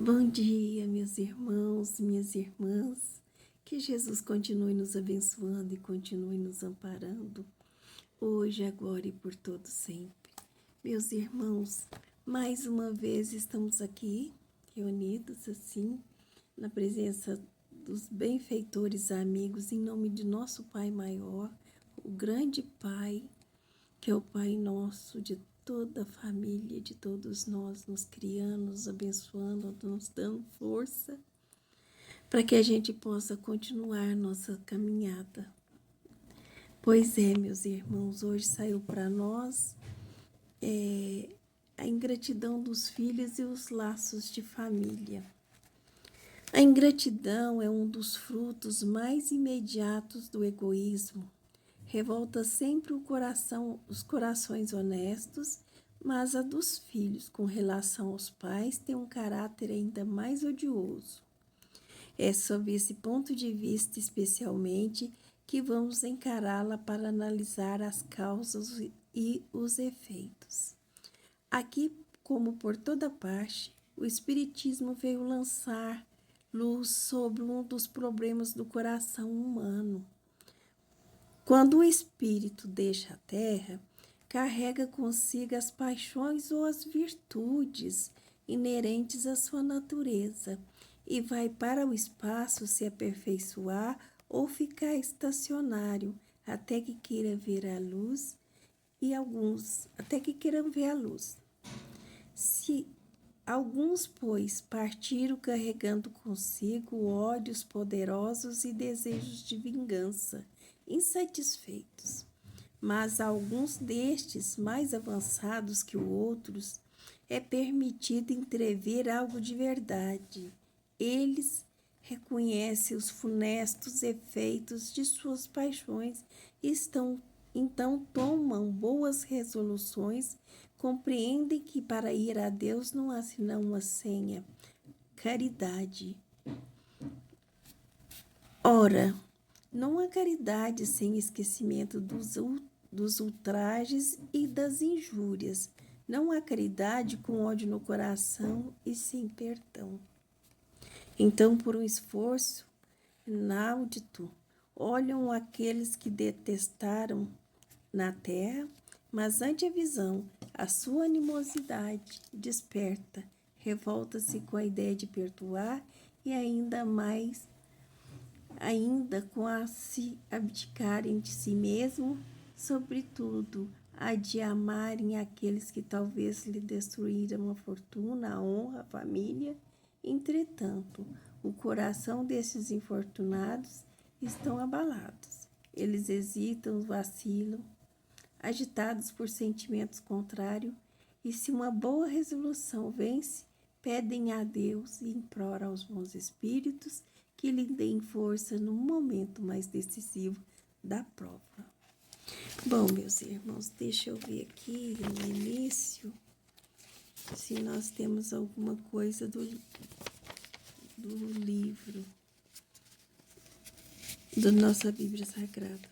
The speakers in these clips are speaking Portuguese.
Bom dia, meus irmãos, minhas irmãs. Que Jesus continue nos abençoando e continue nos amparando, hoje, agora e por todo sempre. Meus irmãos, mais uma vez estamos aqui, reunidos assim, na presença dos benfeitores amigos, em nome de nosso Pai maior, o grande Pai, que é o Pai nosso de toda a família, de todos nós, nos criando, nos abençoando, nos dando força, para que a gente possa continuar nossa caminhada. Pois é, meus irmãos, hoje saiu para nós a ingratidão dos filhos e os laços de família. A ingratidão é um dos frutos mais imediatos do egoísmo. Revolta sempre os corações honestos, mas a dos filhos, com relação aos pais, tem um caráter ainda mais odioso. É sob esse ponto de vista, especialmente, que vamos encará-la para analisar as causas e os efeitos. Aqui, como por toda parte, o Espiritismo veio lançar luz sobre um dos problemas do coração humano. Quando o espírito deixa a terra, carrega consigo as paixões ou as virtudes inerentes à sua natureza e vai para o espaço se aperfeiçoar ou ficar estacionário até que queira ver a luz até que queiram ver a luz. Se alguns, pois, partiram carregando consigo ódios poderosos e desejos de vingança, insatisfeitos. Mas a alguns destes, mais avançados que outros, é permitido entrever algo de verdade. Eles reconhecem os funestos efeitos de suas paixões e então tomam boas resoluções, compreendem que para ir a Deus não há senão uma senha: caridade. Ora, não há caridade sem esquecimento dos ultrajes e das injúrias. Não há caridade com ódio no coração e sem perdão. Então, por um esforço inaudito, olham aqueles que detestaram na terra, mas ante a visão, a sua animosidade desperta, revolta-se com a ideia de perdoar e ainda com a se abdicarem de si mesmo, sobretudo a de amarem aqueles que talvez lhe destruíram a fortuna, a honra, a família. Entretanto, o coração desses infortunados estão abalados. Eles hesitam, vacilam, agitados por sentimentos contrários, e se uma boa resolução vence, pedem a Deus e imploram aos bons espíritos que lhe deem força no momento mais decisivo da prova. Bom, meus irmãos, deixa eu ver aqui no início se nós temos alguma coisa do livro, da nossa Bíblia Sagrada.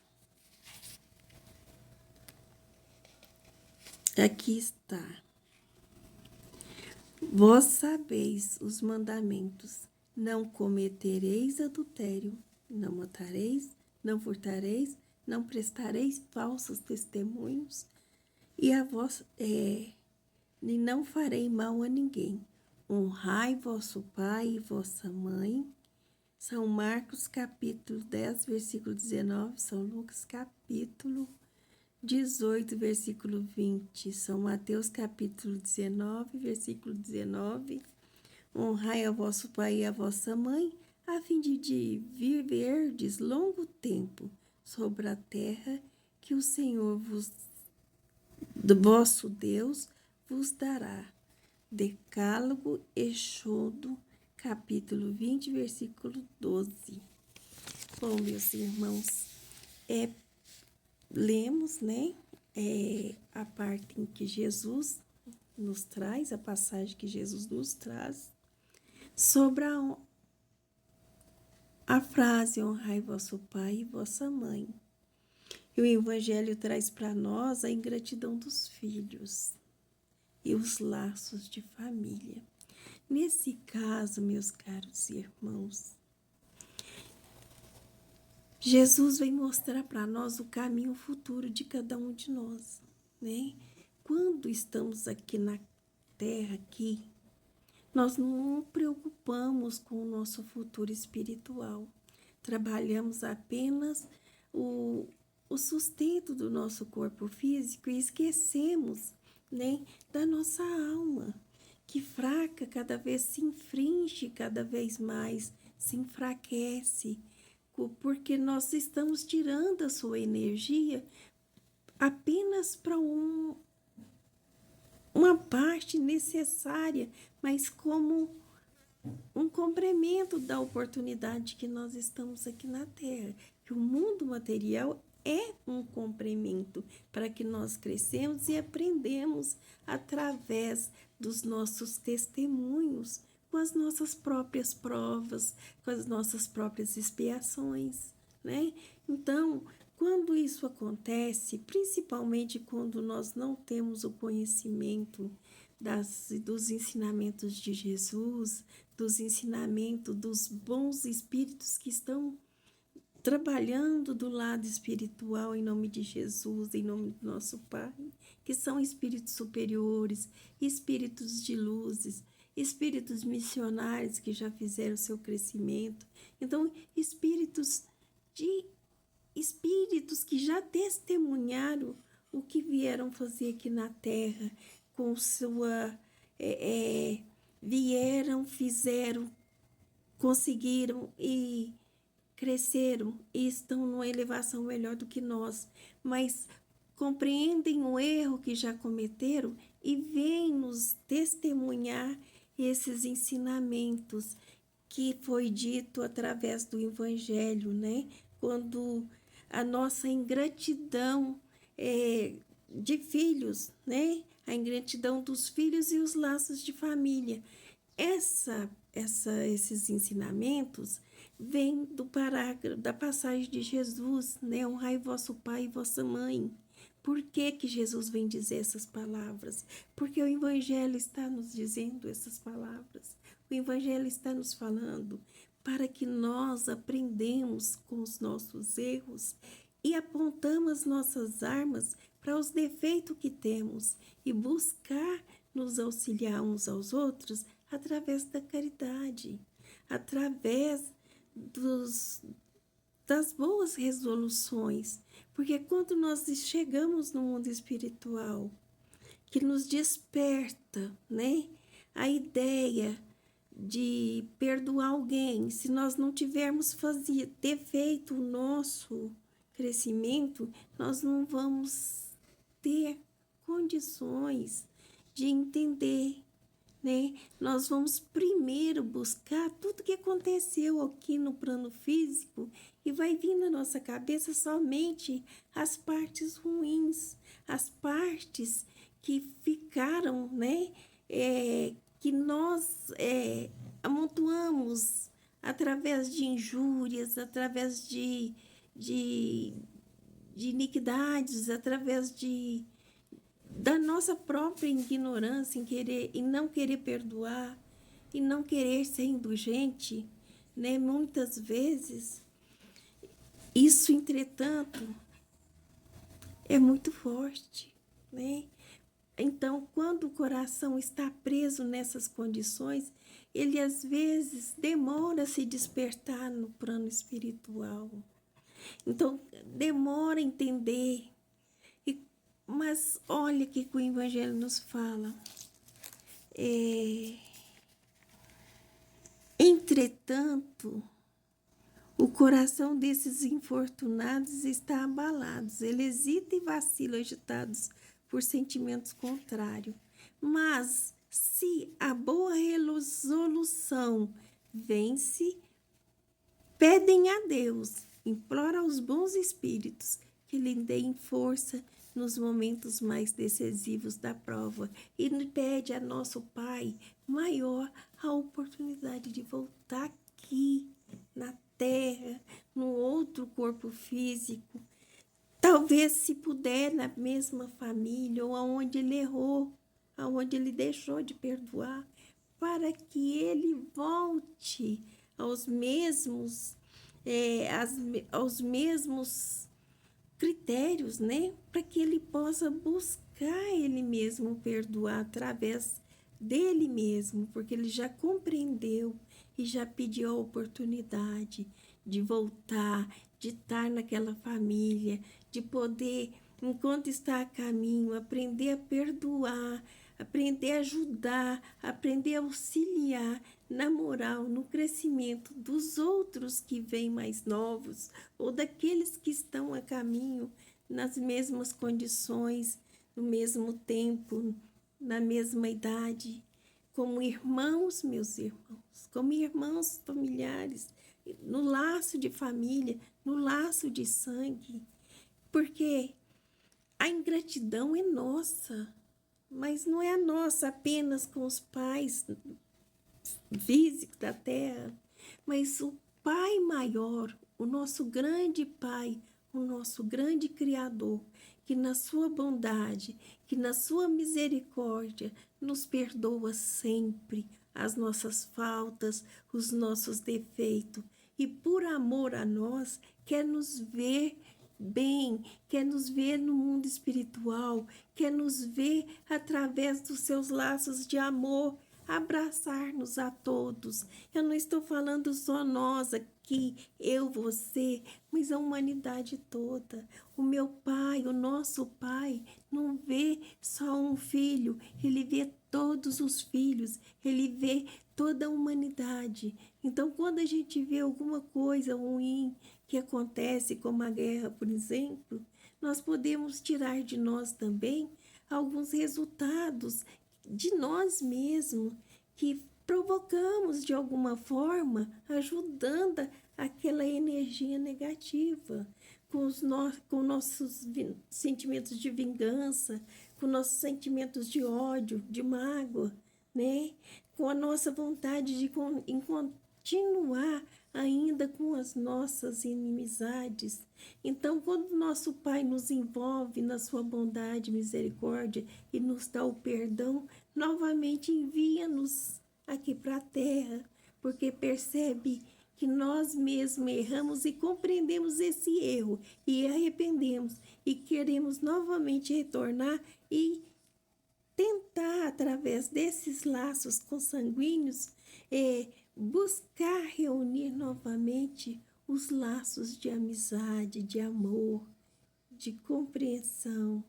Aqui está. Vós sabeis os mandamentos: não cometereis adultério, não matareis, não furtareis, não prestareis falsos testemunhos, e não farei mal a ninguém. Honrai vosso pai e vossa mãe. São Marcos capítulo 10, versículo 19, São Lucas capítulo 18, versículo 20, São Mateus capítulo 19, versículo 19. Honrai a vosso pai e a vossa mãe, a fim de viverdes longo tempo sobre a terra que o Senhor vosso Deus vos dará. Decálogo, Êxodo, capítulo 20, versículo 12. Bom, meus irmãos, lemos, a parte em que Jesus nos traz, a passagem que Jesus nos traz, sobre a frase: honrai vosso pai e vossa mãe. E o Evangelho traz para nós a ingratidão dos filhos e os laços de família. Nesse caso, meus caros irmãos, Jesus vem mostrar para nós o caminho futuro de cada um de nós, né? Quando estamos aqui na Terra, aqui, nós não preocupamos com o nosso futuro espiritual. Trabalhamos apenas o sustento do nosso corpo físico e esquecemos, né, da nossa alma, que fraca cada vez se infringe, cada vez mais se enfraquece, porque nós estamos tirando a sua energia apenas para uma parte necessária, mas como um complemento da oportunidade que nós estamos aqui na Terra. Que o mundo material é um complemento para que nós crescemos e aprendemos através dos nossos testemunhos, com as nossas próprias provas, com as nossas próprias expiações, né? Então, quando isso acontece, principalmente quando nós não temos o conhecimento dos ensinamentos de Jesus, dos ensinamentos dos bons espíritos que estão trabalhando do lado espiritual em nome de Jesus, em nome do nosso Pai, que são espíritos superiores, espíritos de luzes, espíritos missionários que já fizeram seu crescimento. Então, espíritos que já testemunharam o que vieram fazer aqui na Terra, com sua vieram, fizeram, conseguiram e cresceram e estão numa elevação melhor do que nós, mas compreendem o erro que já cometeram e vêm nos testemunhar esses ensinamentos que foi dito através do Evangelho, né? Quando a nossa ingratidão de filhos, né? A ingratidão dos filhos e os laços de família. Esses ensinamentos vêm do parágrafo da passagem de Jesus, né? Honrai vosso pai e vossa mãe. Por que Jesus vem dizer essas palavras? Porque o Evangelho está nos dizendo essas palavras. O Evangelho está nos falando para que nós aprendamos com os nossos erros e apontamos nossas armas para os defeitos que temos e buscar nos auxiliar uns aos outros através da caridade, através das boas resoluções. Porque quando nós chegamos no mundo espiritual, que nos desperta, né, a ideia de perdoar alguém, se nós não tivermos ter feito o nosso crescimento, nós não vamos ter condições de entender, né? Nós vamos primeiro buscar tudo que aconteceu aqui no plano físico e vai vir na nossa cabeça somente as partes ruins, as partes que ficaram, né? Que nós amontoamos através de injúrias, através de iniquidades, através da nossa própria ignorância em não querer perdoar, em não querer ser indulgente, né? Muitas vezes, isso, entretanto, é muito forte, né? Então, quando o coração está preso nessas condições, ele às vezes demora a se despertar no plano espiritual. Então, demora a entender. Mas olha o que o Evangelho nos fala. Entretanto, o coração desses infortunados está abalado. Ele hesita e vacila, agitados por sentimentos contrários. Mas, se a boa resolução vence, pedem a Deus, implora aos bons espíritos que lhe deem força nos momentos mais decisivos da prova e pede a nosso Pai maior a oportunidade de voltar aqui na Terra, no outro corpo físico, talvez se puder na mesma família ou aonde ele errou, aonde ele deixou de perdoar, para que ele volte aos mesmos, aos mesmos critérios, né? Para que ele possa buscar ele mesmo perdoar através dele mesmo, porque ele já compreendeu e já pediu a oportunidade de voltar, de estar naquela família, de poder, enquanto está a caminho, aprender a perdoar, aprender a ajudar, aprender a auxiliar na moral, no crescimento dos outros que vêm mais novos ou daqueles que estão a caminho nas mesmas condições, no mesmo tempo, na mesma idade, como irmãos, meus irmãos, como irmãos familiares, no laço de família, no laço de sangue, porque a ingratidão é nossa, mas não é a nossa apenas com os pais físicos da terra, mas o Pai maior, o nosso grande Pai, o nosso grande Criador, que na sua bondade, que na sua misericórdia nos perdoa sempre as nossas faltas, os nossos defeitos, e por amor a nós quer nos ver bem, quer nos ver no mundo espiritual, quer nos ver através dos seus laços de amor, abraçar-nos a todos. Eu não estou falando só nós aqui, eu, você, mas a humanidade toda. O meu pai, o nosso pai, não vê só um filho, ele vê todos os filhos, ele vê toda a humanidade. Então, quando a gente vê alguma coisa ruim que acontece, como a guerra, por exemplo, nós podemos tirar de nós também alguns resultados de nós mesmos que provocamos de alguma forma, ajudando aquela energia negativa, com nossos sentimentos de vingança, com nossos sentimentos de ódio, de mágoa, né? Com a nossa vontade de continuar ainda com as nossas inimizades. Então, quando nosso Pai nos envolve na sua bondade e misericórdia e nos dá o perdão, novamente envia-nos aqui para a terra, porque percebe que nós mesmos erramos e compreendemos esse erro e arrependemos e queremos novamente retornar e tentar, através desses laços consanguíneos, buscar reunir novamente os laços de amizade, de amor, de compreensão,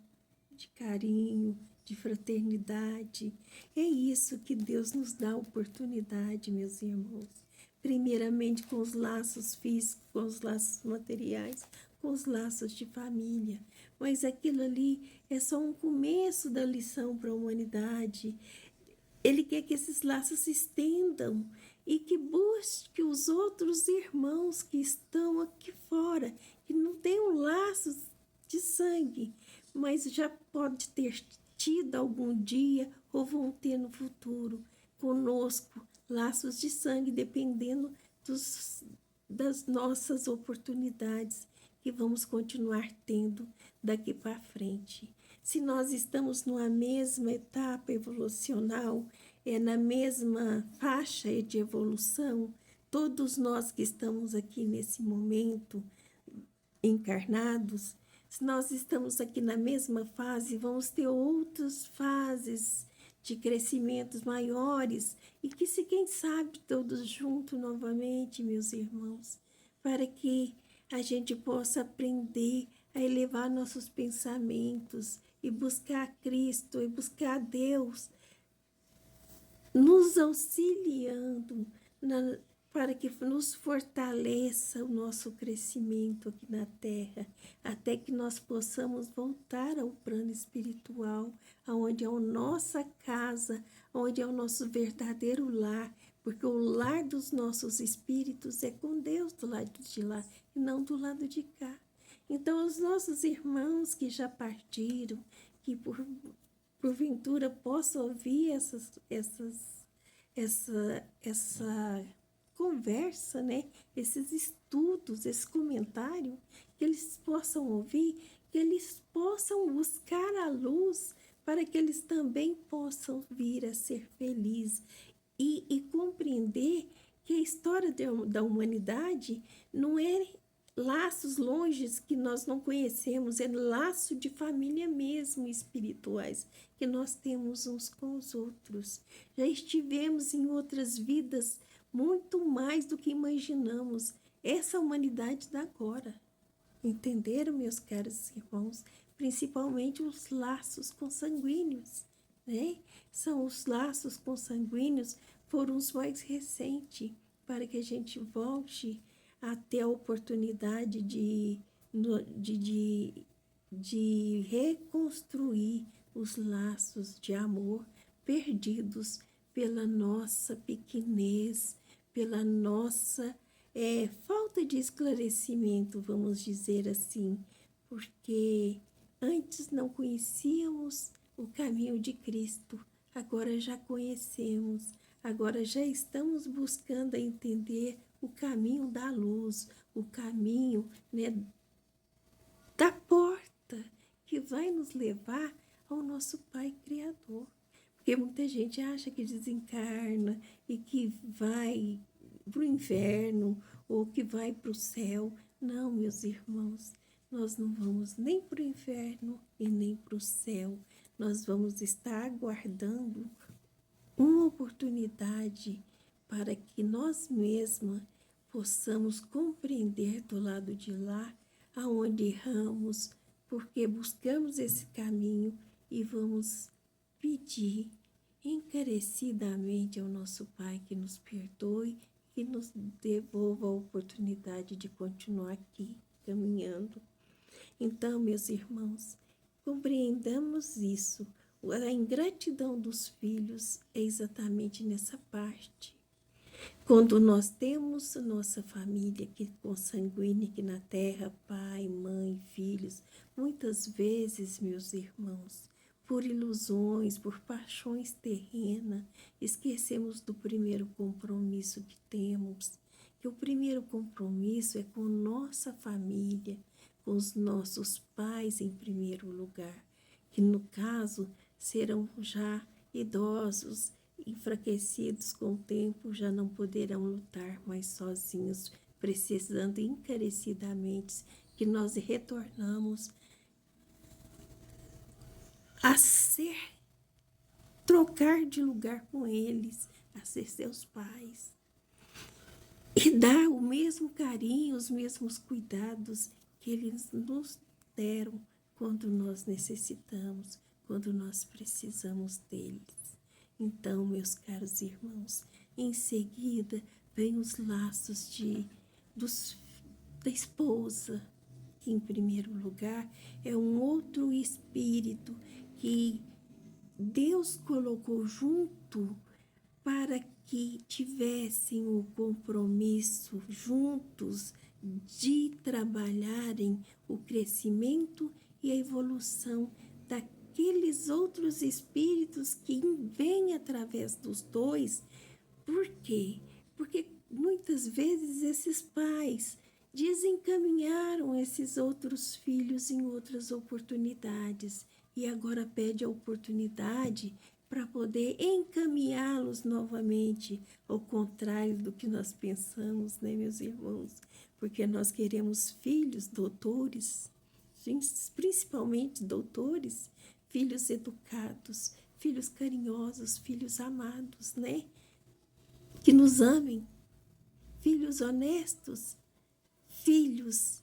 de carinho, de fraternidade. É isso que Deus nos dá oportunidade, meus irmãos. Primeiramente com os laços físicos, com os laços materiais, com os laços de família. Mas aquilo ali é só um começo da lição para a humanidade. Ele quer que esses laços se estendam e que busque os outros irmãos que estão aqui fora, que não têm um laço de sangue, mas já pode ter tido algum dia ou vão ter no futuro conosco laços de sangue, dependendo das nossas oportunidades que vamos continuar tendo daqui para frente. Se nós estamos numa mesma etapa evolucional, na mesma faixa de evolução, todos nós que estamos aqui nesse momento encarnados, se nós estamos aqui na mesma fase, vamos ter outras fases de crescimentos maiores e que se quem sabe todos juntos novamente, meus irmãos, para que a gente possa aprender a elevar nossos pensamentos e buscar Cristo e buscar Deus, nos auxiliando para que nos fortaleça o nosso crescimento aqui na Terra, até que nós possamos voltar ao plano espiritual, onde é a nossa casa, onde é o nosso verdadeiro lar, porque o lar dos nossos espíritos é com Deus do lado de lá e não do lado de cá. Então, os nossos irmãos que já partiram, que porventura possam ouvir essa conversa, né? Esses estudos, esse comentário, que eles possam ouvir, que eles possam buscar a luz para que eles também possam vir a ser felizes e compreender que a história da humanidade não é laços longes que nós não conhecemos, é laço de família mesmo, espirituais, que nós temos uns com os outros. Já estivemos em outras vidas muito mais do que imaginamos. Essa humanidade da agora. Entenderam, meus caros irmãos? Principalmente os laços consanguíneos, né? São os laços consanguíneos, foram os mais recentes, para que a gente volte a ter a oportunidade de reconstruir os laços de amor perdidos pela nossa pequenez, pela nossa falta de esclarecimento, vamos dizer assim, porque antes não conhecíamos o caminho de Cristo, agora já conhecemos, agora já estamos buscando entender o caminho da luz, o caminho, né, da porta que vai nos levar ao nosso Pai Criador. Porque muita gente acha que desencarna e que vai para o inferno ou que vai para o céu. Não, meus irmãos, nós não vamos nem para o inferno e nem para o céu. Nós vamos estar aguardando uma oportunidade para que nós mesmas possamos compreender do lado de lá aonde erramos, porque buscamos esse caminho e vamos pedir encarecidamente ao nosso Pai que nos perdoe, que nos devolva a oportunidade de continuar aqui caminhando. Então, meus irmãos, compreendamos isso. A ingratidão dos filhos é exatamente nessa parte. Quando nós temos nossa família que consanguínea aqui na terra, pai, mãe, filhos, muitas vezes, meus irmãos, por ilusões, por paixões terrenas, esquecemos do primeiro compromisso que temos, que o primeiro compromisso é com nossa família, com os nossos pais em primeiro lugar, que no caso serão já idosos, enfraquecidos com o tempo, já não poderão lutar mais sozinhos, precisando encarecidamente que nós retornamos a trocar de lugar com eles, a ser seus pais, e dar o mesmo carinho, os mesmos cuidados que eles nos deram quando nós necessitamos, quando nós precisamos deles. Então, meus caros irmãos, em seguida vem os laços da esposa, que em primeiro lugar é um outro espírito que Deus colocou junto para que tivessem o compromisso juntos de trabalharem o crescimento e a evolução daqueles outros espíritos que vêm através dos dois. Por quê? Porque muitas vezes esses pais desencaminharam esses outros filhos em outras oportunidades e agora pede a oportunidade para poder encaminhá-los novamente, ao contrário do que nós pensamos, né, meus irmãos? Porque nós queremos filhos doutores, principalmente doutores, filhos educados, filhos carinhosos, filhos amados, né? Que nos amem, filhos honestos, filhos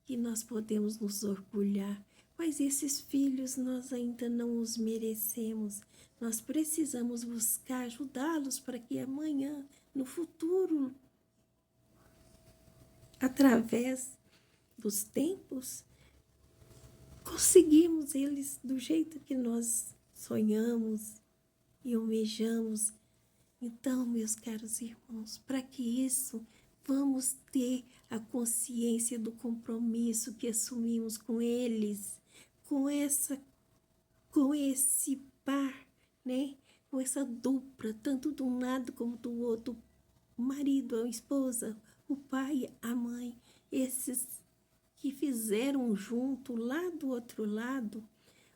que nós podemos nos orgulhar. Mas esses filhos nós ainda não os merecemos. Nós precisamos buscar ajudá-los para que amanhã, no futuro, através dos tempos, conseguimos eles do jeito que nós sonhamos e almejamos. Então, meus caros irmãos, para que isso, vamos ter a consciência do compromisso que assumimos com eles, com esse par, né? Com essa dupla, tanto de um lado como do outro, o marido, a esposa, o pai, a mãe, esses que fizeram junto, lá do outro lado,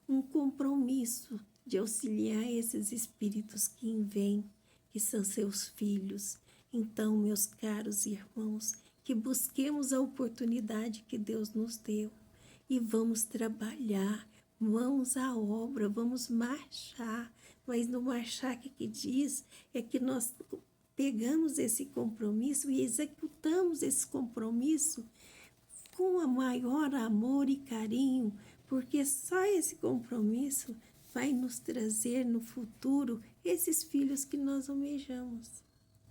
um compromisso de auxiliar esses espíritos que vêm, que são seus filhos. Então, meus caros irmãos, que busquemos a oportunidade que Deus nos deu e vamos trabalhar, vamos à obra, vamos marchar. Mas no marchar que diz é que nós pegamos esse compromisso e executamos esse compromisso com o maior amor e carinho, porque só esse compromisso vai nos trazer no futuro esses filhos que nós almejamos,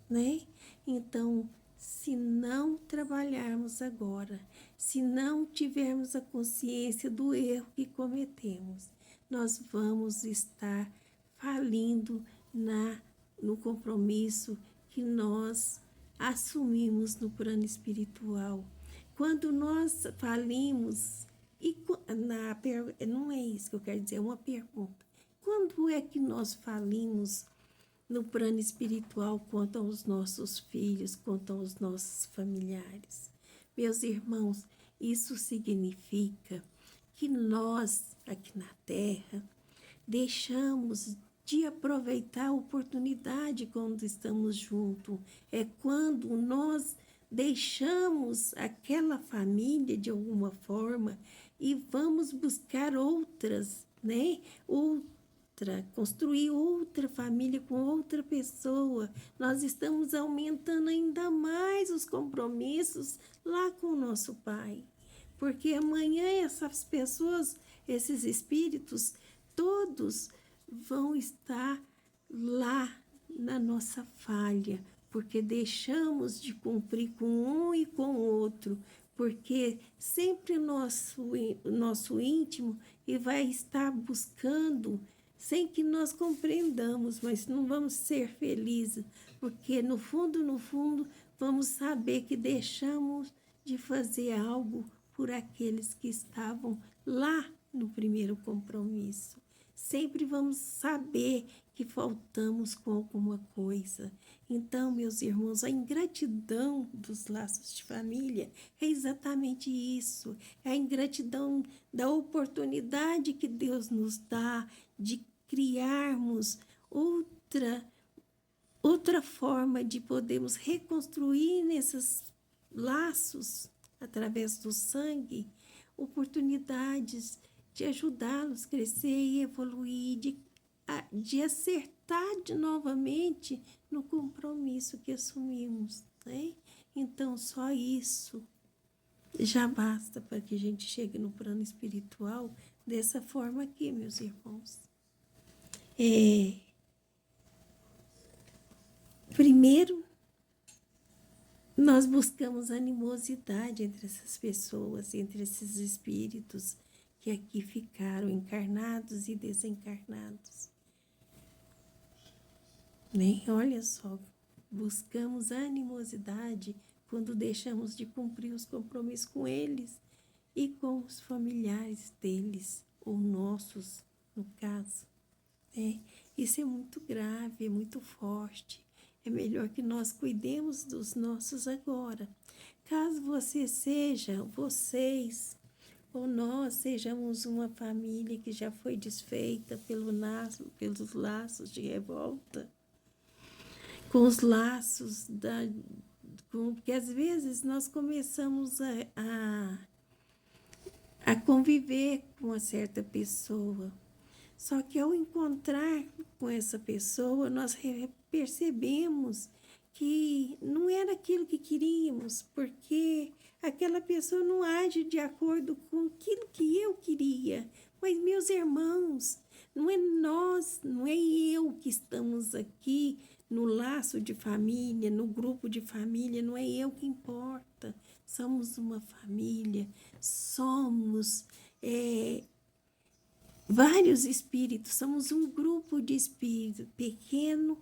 né? Então, se não trabalharmos agora, se não tivermos a consciência do erro que cometemos, nós vamos estar falindo no compromisso que nós assumimos no plano espiritual. Quando nós falimos, não é isso que eu quero dizer, é uma pergunta. Quando é que nós falimos no plano espiritual quanto aos nossos filhos, quanto aos nossos familiares? Meus irmãos, isso significa que nós, aqui na Terra, deixamos de aproveitar a oportunidade quando estamos juntos. É quando nós deixamos aquela família de alguma forma e vamos buscar outras, né? Construir outra família com outra pessoa. Nós estamos aumentando ainda mais os compromissos lá com o nosso Pai. Porque amanhã essas pessoas, esses espíritos, todos vão estar lá na nossa falha, porque deixamos de cumprir com um e com o outro, porque sempre o nosso íntimo e vai estar buscando sem que nós compreendamos, mas não vamos ser felizes, porque no fundo, vamos saber que deixamos de fazer algo por aqueles que estavam lá no primeiro compromisso. Sempre vamos saber que faltamos com alguma coisa. Então, meus irmãos, a ingratidão dos laços de família é exatamente isso. É a ingratidão da oportunidade que Deus nos dá de criarmos outra forma de podermos reconstruir nesses laços, através do sangue, oportunidades de ajudá-los a crescer e evoluir, de acertar novamente no compromisso que assumimos, né? Então, só isso já basta para que a gente chegue no plano espiritual dessa forma aqui, meus irmãos. Primeiro, nós buscamos animosidade entre essas pessoas, entre esses espíritos que aqui ficaram encarnados e desencarnados. Nem olha só, buscamos animosidade quando deixamos de cumprir os compromissos com eles e com os familiares deles, ou nossos, no caso. Isso é muito grave, é muito forte. É melhor que nós cuidemos dos nossos agora. Caso vocês ou nós sejamos uma família que já foi desfeita pelos laços de revolta, com os laços porque às vezes nós começamos a conviver com uma certa pessoa. Só que ao encontrar com essa pessoa, nós percebemos que não era aquilo que queríamos, porque aquela pessoa não age de acordo com aquilo que eu queria. Mas, meus irmãos, não é nós, não é eu que estamos aqui no laço de família, no grupo de família, não é eu que importa. Somos uma família, somos vários espíritos, somos um grupo de espíritos pequeno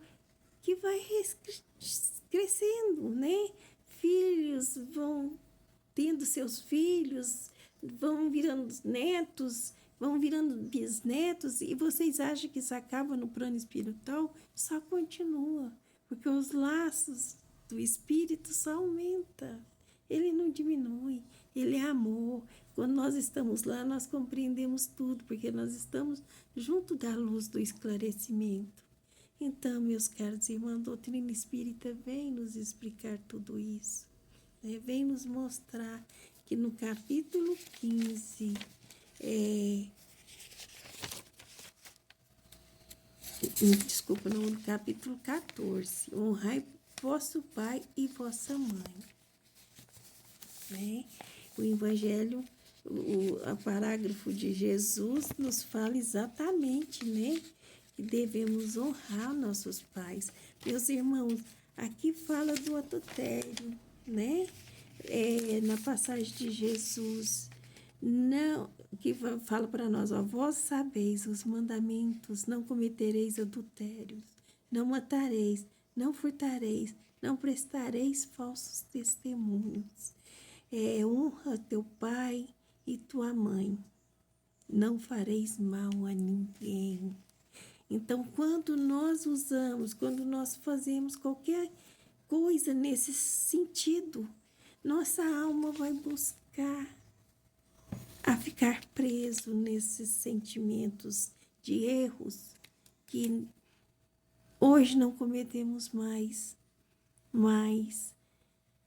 que vai crescendo, né? Filhos vão tendo seus filhos, vão virando netos, vão virando bisnetos, e vocês acham que isso acaba no plano espiritual? Só continua, porque os laços do espírito só aumentam. Ele não diminui, ele é amor. Quando nós estamos lá, nós compreendemos tudo, porque nós estamos junto da luz do esclarecimento. Então, meus caros irmãos, a doutrina espírita vem nos explicar tudo isso, né? Vem nos mostrar que no capítulo 15, desculpa, no capítulo 14, honrai vosso pai e vossa mãe, né? O Evangelho, o parágrafo de Jesus nos fala exatamente, né? Que devemos honrar nossos pais. Meus irmãos, aqui fala do adultério, né? Na passagem de Jesus, não, que fala para nós, ó, vós sabeis os mandamentos, não cometereis adultérios, não matareis, não furtareis, não prestareis falsos testemunhos. Honra teu pai e tua mãe, não fareis mal a ninguém. Então, quando nós fazemos qualquer coisa nesse sentido, nossa alma vai buscar a ficar preso nesses sentimentos de erros que hoje não cometemos mais, mas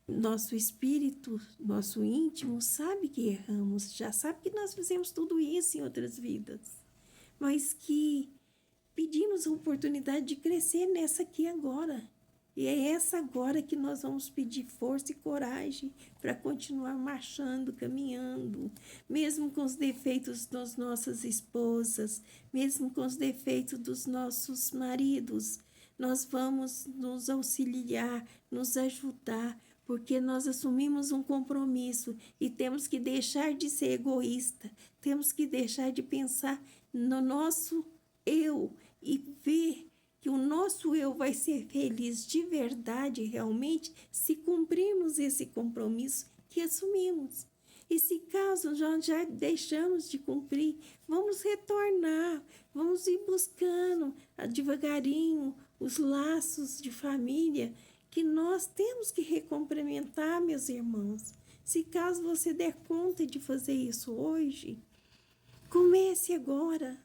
nosso espírito, nosso íntimo sabe que erramos, já sabe que nós fizemos tudo isso em outras vidas, mas que pedimos a oportunidade de crescer nessa aqui agora. E é essa agora que nós vamos pedir força e coragem para continuar marchando, caminhando, mesmo com os defeitos das nossas esposas, mesmo com os defeitos dos nossos maridos. Nós vamos nos auxiliar, nos ajudar, porque nós assumimos um compromisso e temos que deixar de ser egoísta, temos que deixar de pensar no nosso eu e ver que o nosso eu vai ser feliz de verdade, realmente, se cumprirmos esse compromisso que assumimos. E se caso nós já deixamos de cumprir, vamos retornar, vamos ir buscando devagarinho os laços de família que nós temos que recomprimentar, meus irmãos. Se caso você der conta de fazer isso hoje, comece agora.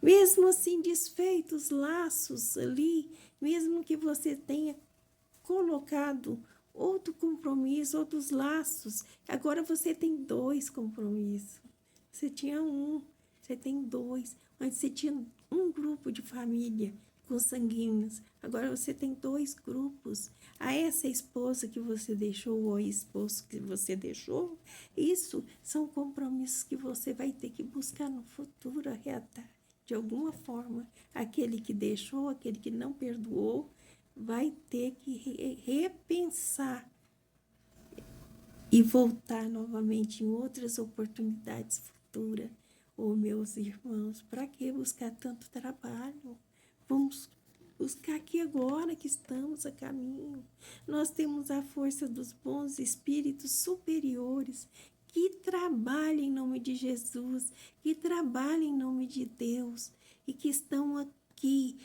Mesmo assim, desfeitos laços ali, mesmo que você tenha colocado outro compromisso, outros laços, agora você tem 2 compromissos. Você tinha um, você tem 2. Antes você tinha um grupo de família com sanguíneos, agora você tem 2 grupos. A essa esposa que você deixou ou esposo que você deixou, isso são compromissos que você vai ter que buscar no futuro, reatar. De alguma forma, aquele que deixou, aquele que não perdoou, vai ter que repensar e voltar novamente em outras oportunidades futuras. Oh, meus irmãos, para que buscar tanto trabalho? Vamos buscar aqui agora que estamos a caminho. Nós temos a força dos bons espíritos superiores que trabalham em nome de Jesus, que trabalham em nome de Deus e que estão aqui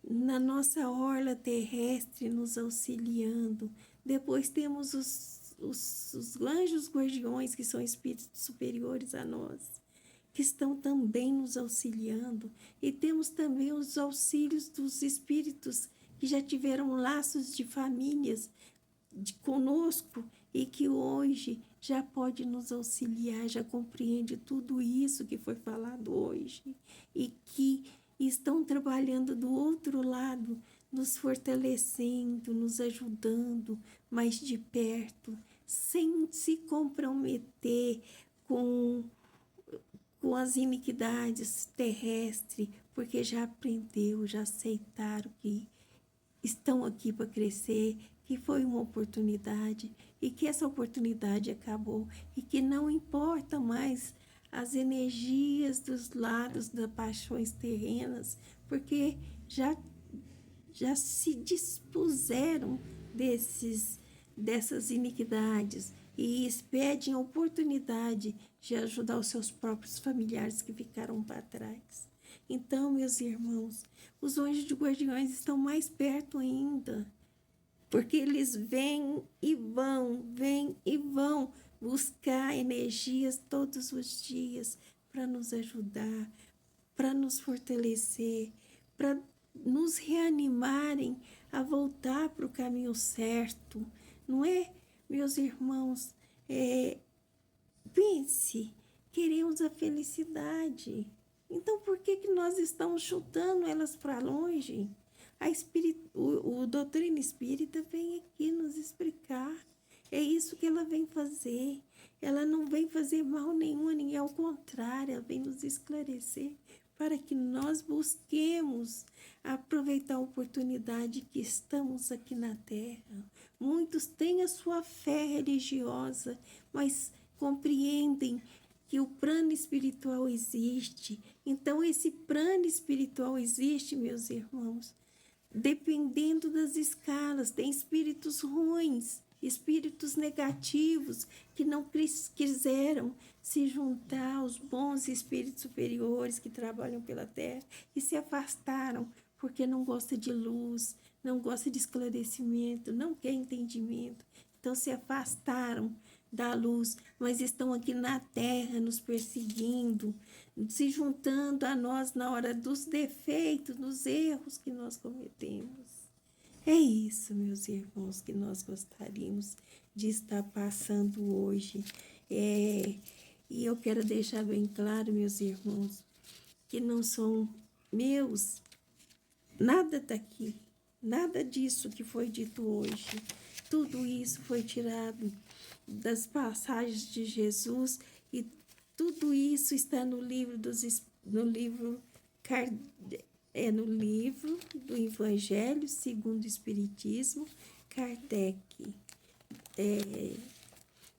na nossa orla terrestre nos auxiliando. Depois temos os anjos guardiões, que são espíritos superiores a nós, que estão também nos auxiliando. E temos também os auxílios dos espíritos que já tiveram laços de famílias conosco e que hoje já pode nos auxiliar, já compreende tudo isso que foi falado hoje e que estão trabalhando do outro lado, nos fortalecendo, nos ajudando mais de perto, sem se comprometer com as iniquidades terrestres, porque já aprendeu, já aceitaram que estão aqui para crescer, que foi uma oportunidade e que essa oportunidade acabou e que não importa mais as energias dos lados das paixões terrenas, porque já se dispuseram dessas iniquidades e pedem a oportunidade de ajudar os seus próprios familiares que ficaram para trás. Então, meus irmãos, os anjos de guardiões estão mais perto ainda, porque eles vêm e vão buscar energias todos os dias para nos ajudar, para nos fortalecer, para nos reanimarem a voltar para o caminho certo, não é, meus irmãos? Pense, queremos a felicidade. Então, por que nós estamos chutando elas para longe? O doutrina espírita vem aqui nos explicar. É isso que ela vem fazer. Ela não vem fazer mal nenhum a ninguém, ao contrário, ela vem nos esclarecer para que nós busquemos aproveitar a oportunidade que estamos aqui na Terra. Muitos têm a sua fé religiosa, mas compreendem que o plano espiritual existe. Então, esse plano espiritual existe, meus irmãos, dependendo das escalas. Tem espíritos ruins, espíritos negativos, que não quiseram se juntar aos bons espíritos superiores que trabalham pela Terra e se afastaram porque não gosta de luz, não gosta de esclarecimento, não quer entendimento. Então se afastaram da luz, mas estão aqui na Terra nos perseguindo, se juntando a nós na hora dos defeitos, dos erros que nós cometemos. É isso, meus irmãos, que nós gostaríamos de estar passando hoje. E eu quero deixar bem claro, meus irmãos, que não são meus, nada daqui, nada disso que foi dito hoje. Tudo isso foi tirado das passagens de Jesus e tudo isso está no livro no livro do Evangelho segundo o Espiritismo, Kardec.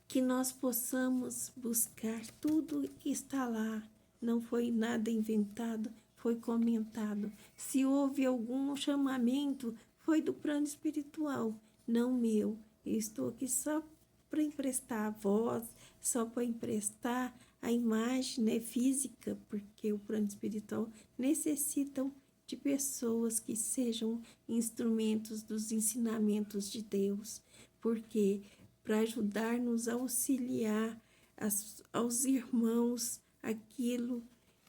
Que nós possamos buscar tudo que está lá. Não foi nada inventado, foi comentado. Se houve algum chamamento, foi do plano espiritual, não meu. Eu estou aqui só para emprestar a voz, só para emprestar a imagem, né, física, porque o plano espiritual necessita de pessoas que sejam instrumentos dos ensinamentos de Deus, porque para ajudar-nos a auxiliar aos irmãos aquilo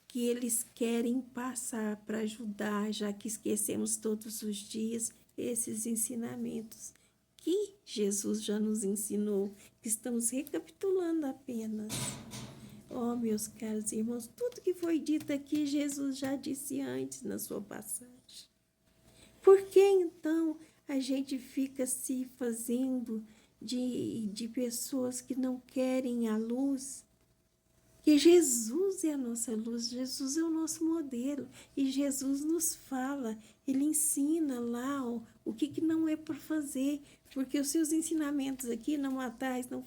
que eles querem passar, para ajudar, já que esquecemos todos os dias esses ensinamentos que Jesus já nos ensinou, que estamos recapitulando apenas. Oh, meus caros irmãos, tudo que foi dito aqui, Jesus já disse antes na sua passagem. Por que então a gente fica se fazendo de pessoas que não querem a luz? Que Jesus é a nossa luz, Jesus é o nosso modelo e Jesus nos fala, ele ensina lá o que não é para fazer, porque os seus ensinamentos aqui, não matais, não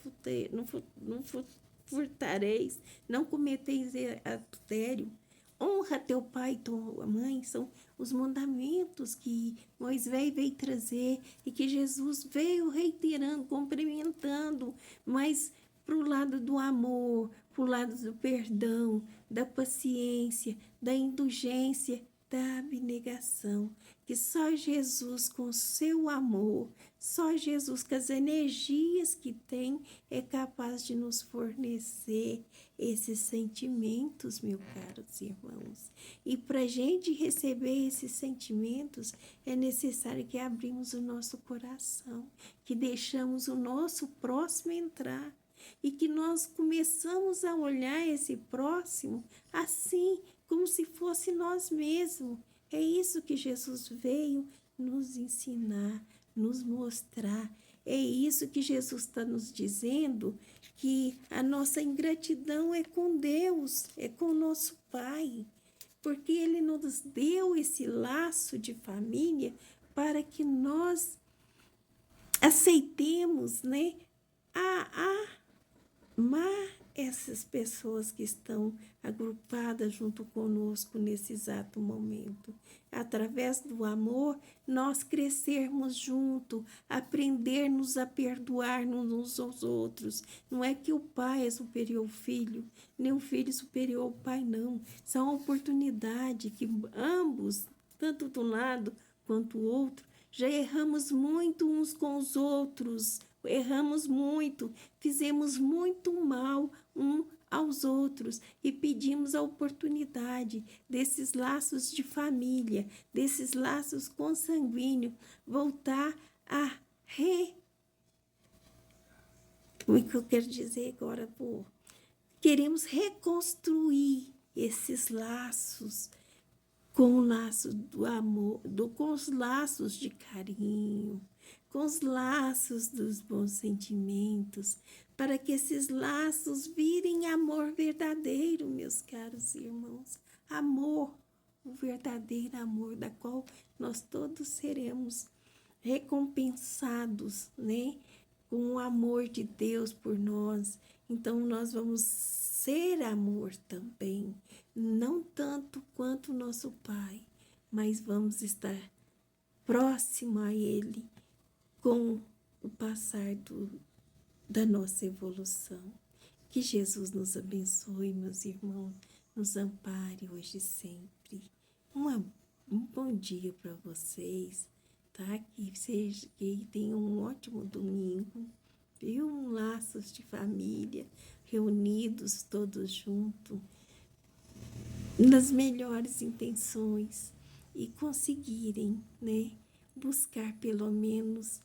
furtareis, não cometeis adultério, honra teu pai e tua mãe, são os mandamentos que Moisés veio trazer e que Jesus veio reiterando, complementando, mas para o lado do amor, para o lado do perdão, da paciência, da indulgência, da abnegação. Que só Jesus, com seu amor, só Jesus, com as energias que tem, é capaz de nos fornecer esses sentimentos, meus caros irmãos. E para a gente receber esses sentimentos, é necessário que abrimos o nosso coração, que deixamos o nosso próximo entrar e que nós começamos a olhar esse próximo assim, como se fosse nós mesmos. É isso que Jesus veio nos ensinar, nos mostrar. É isso que Jesus está nos dizendo, que a nossa ingratidão é com Deus, é com o nosso Pai, porque Ele nos deu esse laço de família para que nós aceitemos, né, amar essas pessoas que estão agrupadas junto conosco nesse exato momento. Através do amor, nós crescermos junto, aprendermos a perdoar-nos uns aos outros. Não é que o pai é superior ao filho, nem o filho é superior ao pai, não. São uma oportunidade que ambos, tanto de um lado quanto o outro, já erramos muito uns com os outros, erramos muito, fizemos muito mal um aos outros e pedimos a oportunidade desses laços de família, desses laços consanguíneos, voltar a Como é que eu quero dizer agora, pô? Queremos reconstruir esses laços com o laço do amor, com os laços de carinho, com os laços dos bons sentimentos, para que esses laços virem amor verdadeiro, meus caros irmãos. Amor, o verdadeiro amor, da qual nós todos seremos recompensados, né? Com o amor de Deus por nós. Então, nós vamos ser amor também, não tanto quanto nosso Pai, mas vamos estar próximo a Ele com o passar da nossa evolução. Que Jesus nos abençoe, meus irmãos, nos ampare hoje e sempre. Um bom dia para vocês, tá? Que tenham um ótimo domingo, viu? Laços de família, reunidos todos juntos, nas melhores intenções e conseguirem, né, buscar pelo menos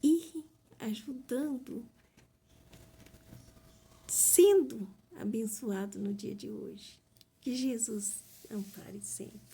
ir ajudando, sendo abençoado no dia de hoje. Que Jesus ampare sempre.